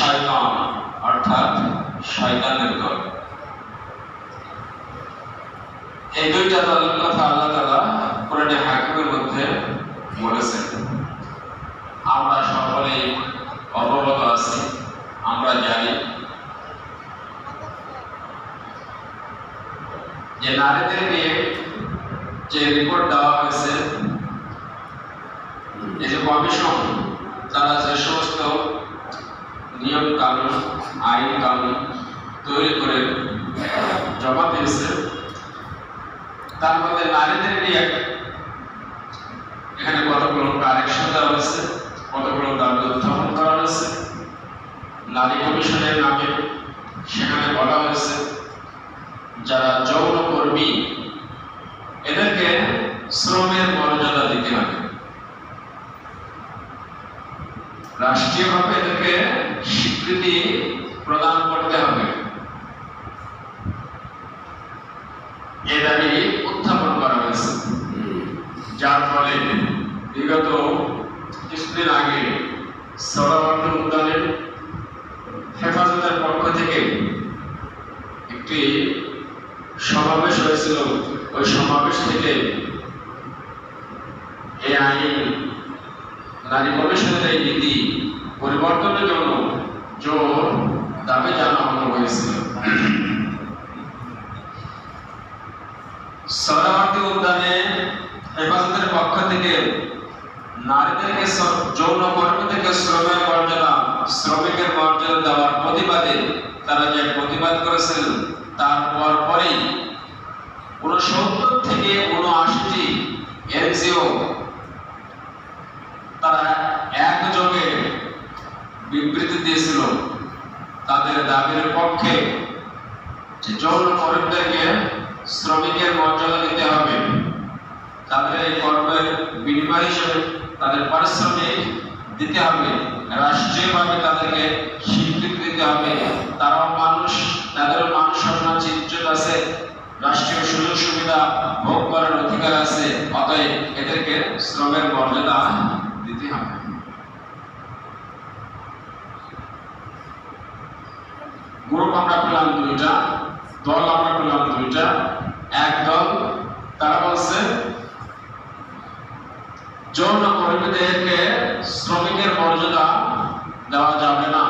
শয়তান অর্থাৎ শয়তানের দল। এই দুইটা দলের কথা আল্লাহ তাআলা কোরআনে হাকিমের মধ্যে বলেছেন। আমরা সকলেই অবগত আছি, আমরা জানি যে নারীদের নিয়ে যে রিপোর্ট দেওয়া হয়েছে, এই যে কমিশন তারা যে সমস্ত নিয়ম কানুন আইন কানুন তৈরি করে জমা দিয়েছে, তার মধ্যে নারীদের নিয়ে এখানে কতগুলো কারেকশন দেওয়া হয়েছে, কতগুলো দাবি উত্থাপন করা হয়েছে। নারী কমিশনের নামে সেখানে বলা হয়েছে যারা যৌন কর্মী এদেরকে শ্রমের মর্যাদা দিতে হবে, রাষ্ট্রীয়ভাবে এদেরকে স্বীকৃতি প্রদান করতে হবে। এ দাবি উত্থাপন করা হয়েছে, যার ফলে বিগত কিছুদিন আগে সোহরাওয়ার্দী উদ্যানের হেফাজতের পক্ষ থেকে একটি সমাবেশ হয়েছিল। ওই সমাবেশ থেকে এই আইন, নারী কমিশনের এই নীতি পরিবর্তনের জন্য জোর দাবি জানানো হয়েছিল। সোহরাওয়ার্দী উদ্যানে হেফাজতের পক্ষ থেকে নারীদেরকে যৌন কর্ম থেকে শ্রমের মর্যাদা, শ্রমিকের মর্যাদা দেওয়ার প্রতিবাদে তারা যে প্রতিবাদ করেছেন, তারপর পরেই 69 থেকে 79টি এনজিও তারা একযোগে বিবৃতি দিয়েছিল তাদের দাবির পক্ষে, যে যৌন কর্মীদেরকে শ্রমিকের মর্যাদা দিতে হবে, তাদের এই কর্মের বিনিময় হিসেবে তাদের পারিশ্রমিক দিতে হবে, রাষ্ট্রীয়ভাবে তাদেরকে স্বীকৃতি দিতে হবে। তারাও মানুষ, তাদেরও মান সম্মান ইজ্জত আছে, রাষ্ট্রীয় সুযোগ সুবিধা ভোগ করার অধিকার আছে, অতএব এদেরকে শ্রমের মর্যাদা দিতে হবে। গ্রুপ আমরা পেলাম দুইটা, দল আমরা পেলাম দুইটা। এক দল তারা বলছে যৌন কর্মীদেরকে শ্রমিকের মর্যাদা দেওয়া যাবে না,